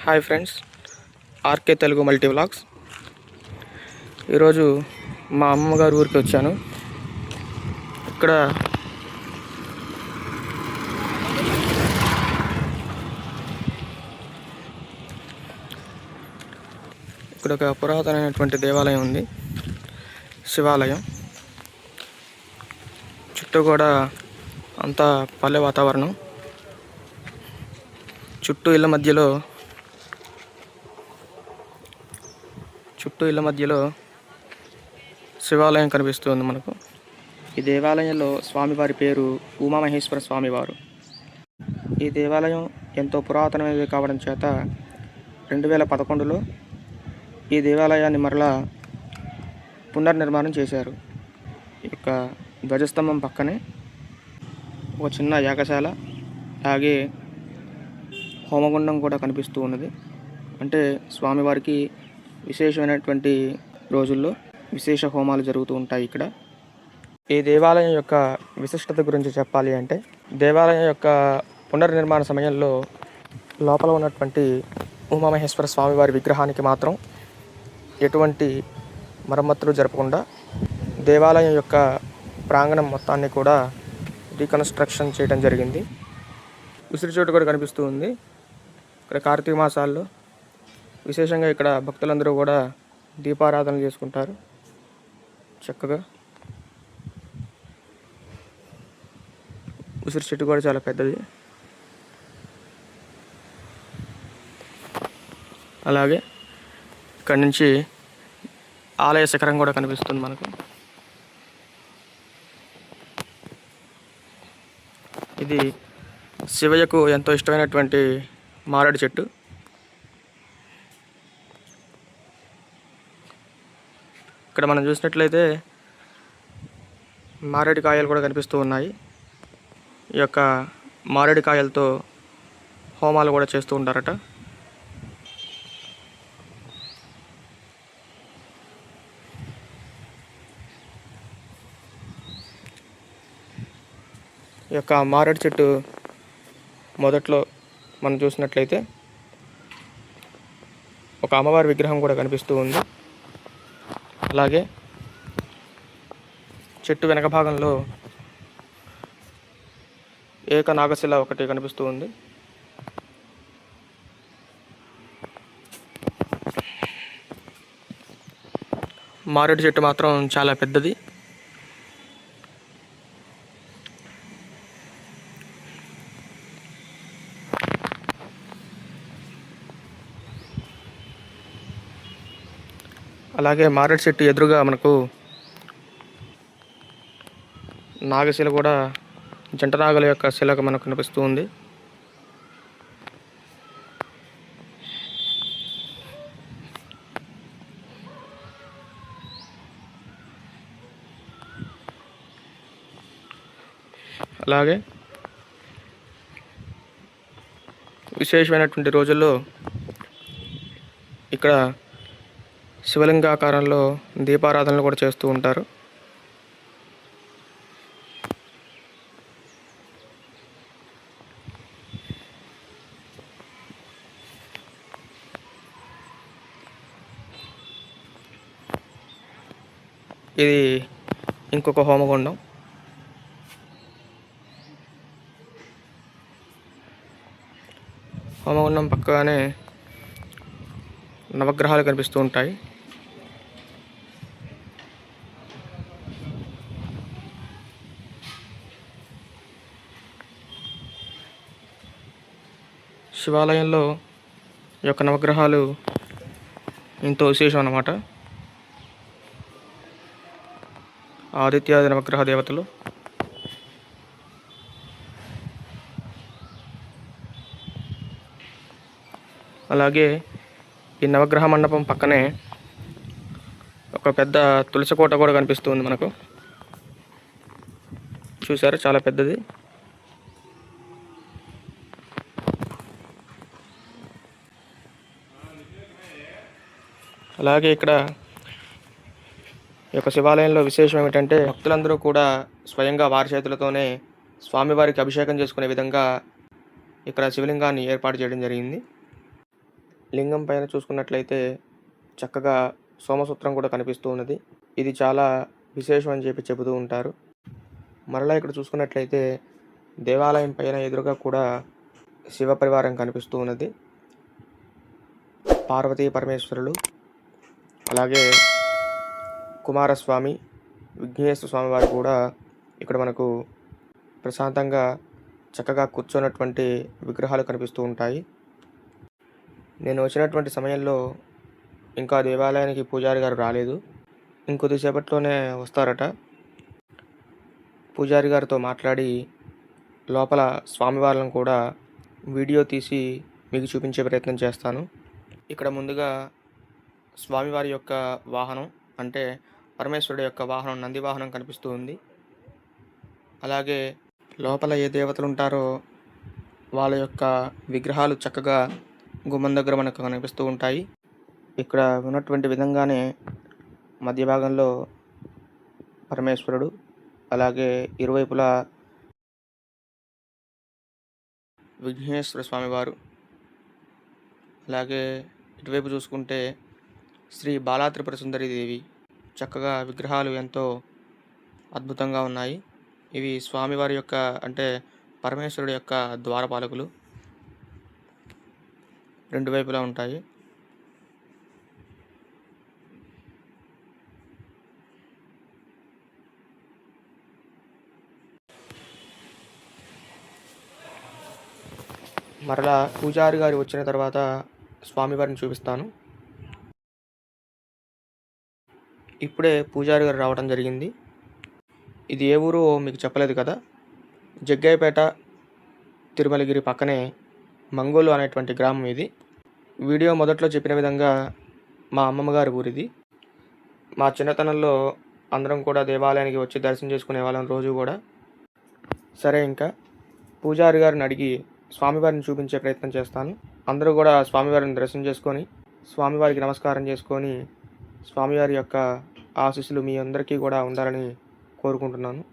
Hi friends, RK Telugu multi vlogs. ఈరోజు మా అమ్మగారు ఊరికి వచ్చాను. ఇక్కడ ఒక పురాతనమైనటువంటి దేవాలయం ఉంది, శివాలయం. చుట్టూ కూడా అంతా పల్లె వాతావరణం. చుట్టూ ఇళ్ళ మధ్యలో శివాలయం కనిపిస్తుంది మనకు. ఈ దేవాలయంలో స్వామివారి పేరు ఉమామహేశ్వర స్వామివారు. ఈ దేవాలయం ఎంతో పురాతనమైనది కావడం చేత 2011లో ఈ దేవాలయాన్ని మరలా పునర్నిర్మాణం చేశారు. ఈ యొక్క ధ్వజస్తంభం పక్కనే ఒక చిన్న యాగశాల, అలాగే హోమగుండం కూడా కనిపిస్తూ ఉన్నది. అంటే స్వామివారికి విశేషమైనటువంటి రోజుల్లో విశేష హోమాలు జరుగుతూ ఉంటాయి ఇక్కడ. ఈ దేవాలయం యొక్క విశిష్టత గురించి చెప్పాలి అంటే, దేవాలయం యొక్క పునర్నిర్మాణ సమయంలో లోపల ఉన్నటువంటి ఉమామహేశ్వర స్వామివారి విగ్రహానికి మాత్రం ఎటువంటి మరమ్మతులు జరపకుండా దేవాలయం యొక్క ప్రాంగణం మొత్తాన్ని కూడా రీకన్స్ట్రక్షన్ చేయడం జరిగింది. ఉసిరి చోటు కూడా కనిపిస్తూ ఉంది. ఇక్కడ కార్తీక మాసాల్లో విశేషంగా ఇక్కడ భక్తులందరూ కూడా దీపారాధన చేసుకుంటారు చక్కగా. ఉసిరి చెట్టు కూడా చాలా పెద్దది. అలాగే ఇక్కడ నుంచి ఆలయ శిఖరం కూడా కనిపిస్తుంది మనకు. ఇది శివయ్యకు ఎంతో ఇష్టమైనటువంటి మారేడు చెట్టు. ఇక్కడ మనం చూసినట్లయితే మారేడు కాయలు కూడా కనిపిస్తూ ఉన్నాయి. ఈ యొక్క మారేడు కాయలతో హోమాలు కూడా చేస్తూ ఉంటారట. ఈ యొక్క మారేడు చెట్టు మొదట్లో మనం చూసినట్లయితే ఒక అమ్మవారి విగ్రహం కూడా కనిపిస్తూ ఉంది. అలాగే చెట్టు వెనక భాగంలో ఏకనాగశిల ఒకటి కనిపిస్తూ ఉంది. మారేడు చెట్టు మాత్రం చాలా పెద్దది. అలాగే మారేడు చెట్టు ఎదురుగా మనకు నాగశిల కూడా, జంట నాగల యొక్క శిల మనకు కనిపిస్తూ ఉంది. అలాగే విశేషమైనటువంటి రోజుల్లో ఇక్కడ శివలింగాకారంలో దీపారాధనలు కూడా చేస్తూ ఉంటారు. ఇది ఇంకొక హోమగుండం. హోమగుండం పక్కనే నవగ్రహాలు కనిపిస్తూ ఉంటాయి. శివాలయంలో ఈ యొక్క నవగ్రహాలు ఎంతో విశేషం అన్నమాట. ఆదిత్యాది నవగ్రహ దేవతలు. అలాగే ఈ నవగ్రహ మండపం పక్కనే ఒక పెద్ద తులసి కోట కూడా కనిపిస్తుంది మనకు. చూసారు, చాలా పెద్దది. అలాగే ఇక్కడ ఈ యొక్క శివాలయంలో విశేషం ఏమిటంటే, భక్తులందరూ కూడా స్వయంగా వారి చేతులతోనే స్వామివారికి అభిషేకం చేసుకునే విధంగా ఇక్కడ శివలింగాన్ని ఏర్పాటు చేయడం జరిగింది. లింగం పైన చూసుకున్నట్లయితే చక్కగా సోమసూత్రం కూడా కనిపిస్తూ ఉన్నది. ఇది చాలా విశేషం అని చెబుతూ ఉంటారు. మరలా ఇక్కడ చూసుకున్నట్లయితే దేవాలయం పైన ఎదురుగా కూడా శివ పరివారం కనిపిస్తూ ఉన్నది. పార్వతీ పరమేశ్వరులు, అలాగే కుమారస్వామి, విఘ్నేశ్వర స్వామి వారు కూడా ఇక్కడ మనకు ప్రశాంతంగా చక్కగా కూర్చున్నటువంటి విగ్రహాలు కనిపిస్తూ ఉంటాయి. నేను వచ్చినటువంటి సమయంలో ఇంకా దేవాలయానికి పూజారి గారు రాలేదు. ఇంకొద్దిసేపట్లోనే వస్తారట. పూజారి గారితో మాట్లాడి లోపల స్వామివార్లను కూడా వీడియో తీసి మీకు చూపించే ప్రయత్నం చేస్తాను. ఇక్కడ ముందుగా స్వామివారి యొక్క వాహనం, అంటే పరమేశ్వరుడు యొక్క వాహనం, నంది వాహనం కనిపిస్తూ ఉంది. అలాగే లోపల ఏ దేవతలు ఉంటారో వాళ్ళ యొక్క విగ్రహాలు చక్కగా గుమ్మం దగ్గర మనకు కనిపిస్తూ ఉంటాయి. ఇక్కడ ఉన్నటువంటి విధంగానే మధ్య భాగంలో పరమేశ్వరుడు, అలాగే ఇరువైపులా విఘ్నేశ్వర స్వామివారు, అలాగే ఇటువైపు చూసుకుంటే శ్రీ బాలా త్రిపుర సుందరి దేవి చక్కగా విగ్రహాలు ఎంతో అద్భుతంగా ఉన్నాయి. ఇవి స్వామివారి యొక్క, అంటే పరమేశ్వరుడు యొక్క ద్వారపాలకులు రెండు వైపులా ఉంటాయి. మరలా పూజారి గారు వచ్చిన తర్వాత స్వామివారిని చూపిస్తాను. ఇప్పుడే పూజారి గారు రావడం జరిగింది. ఇది ఏ ఊరు మీకు చెప్పలేదు కదా, జగ్గయ్యపేట తిరుమలగిరి పక్కనే మంగోలు అనేటువంటి గ్రామం ఇది. వీడియో మొదట్లో చెప్పిన విధంగా మా అమ్మమ్మ గారి ఊరిది. మా చిన్నతనంలో అందరం కూడా దేవాలయానికి వచ్చి దర్శనం చేసుకునే వాళ్ళం రోజు కూడా. సరే, ఇంకా పూజారి గారిని అడిగి స్వామివారిని చూపించే ప్రయత్నం చేస్తాను. అందరూ కూడా స్వామివారిని దర్శనం చేసుకొని, స్వామివారికి నమస్కారం చేసుకొని, స్వామివారి యొక్క ఆశీస్సులు మీ అందరికీ కూడా ఉండాలని కోరుకుంటున్నాను.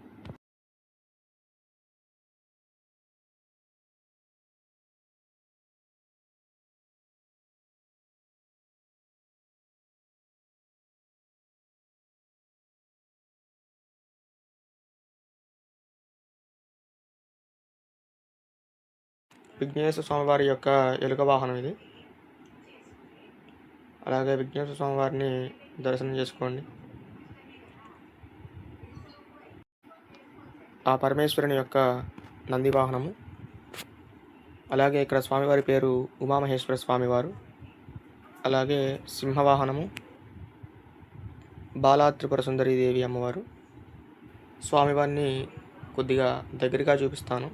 విఘ్నేశ్వర స్వామివారి యొక్క ఎలుక వాహనం ఇది. అలాగే విఘ్నేశ్వర స్వామివారిని దర్శనం చేసుకోండి. ఆ పరమేశ్వరుని యొక్క నంది వాహనము, అలాగే ఇక్కడ స్వామివారి పేరు ఉమామహేశ్వర స్వామివారు, అలాగే సింహవాహనము బాలా త్రిపుర సుందరి దేవి అమ్మవారు. స్వామివారిని కొద్దిగా దగ్గరగా చూపిస్తాను.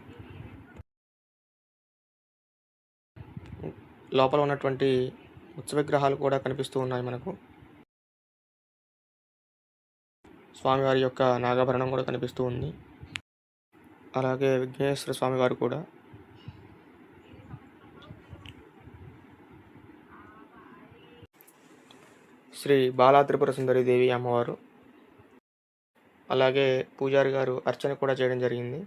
లోపల ఉన్నటువంటి ఉత్సవ విగ్రహాలు కూడా కనిపిస్తూ ఉన్నాయి మనకు. స్వామివారి యొక్క నాగాభరణం కూడా కనిపిస్తూ ఉంది. అలాగే విఘ్నేశ్వర స్వామివారు కూడా. శ్రీ బాలా త్రిపుర సుందరి దేవి అమ్మవారు. అలాగే పూజారి గారు అర్చన కూడా చేయడం జరిగింది.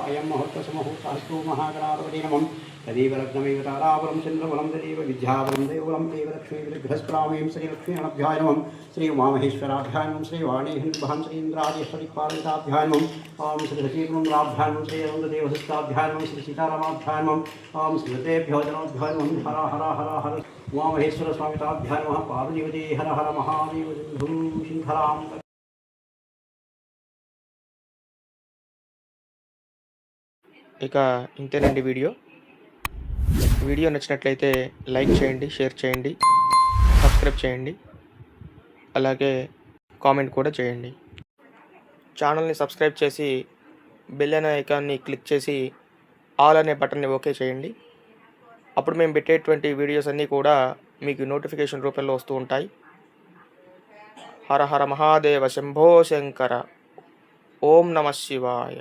అయం ముహూర్తసుముహూర్తస్తు మహాగణాధిపతి నమః. తదేవ లగ్నమేవ తారాబలం చంద్రబలం తదేవ విద్యాబలం దేవబలం దేవ లక్ష్మీ విగ్రహస్ప్రామేం శ్రీలక్ష్మీగణాభ్యాయ నమః. శ్రీ ఉమామహేశ్వరాభ్యాయ నమః. శ్రీ వాణీహింద్భాం శ్రీ ఇంద్రాదేశ్వరిపాలితాభ్యాయ నమః. ఓం శ్రీ సచీపురాభ్యాయ నమః. శ్రీ అరుంధదేవహస్తాభ్యాయ నమః. శ్రీ సీతారామాభ్యాయ నమః. ఓం శ్రీమతేభ్యో జనోభ్యాయ నమః. హర హర హర హర ఉమామహేశ్వర స్వామితాభ్యాయ నమః. పార్వతీపతే హర హర మహాదేవ ధూం శంకరాం. ఇక ఇంతేనండి వీడియో నచ్చినట్లయితే లైక్ చేయండి, షేర్ చేయండి, సబ్స్క్రైబ్ చేయండి, అలాగే కామెంట్ కూడా చేయండి. ఛానల్ని సబ్స్క్రైబ్ చేసి బెల్ అనే ఐకాన్ని క్లిక్ చేసి ఆల్ అనే బటన్ని ఓకే చేయండి. అప్పుడు మేము పెట్టేటువంటి వీడియోస్ అన్నీ కూడా మీకు నోటిఫికేషన్ రూపంలో వస్తూ ఉంటాయి. హర హర మహాదేవ శంభో శంకర. ఓం నమః శివాయ.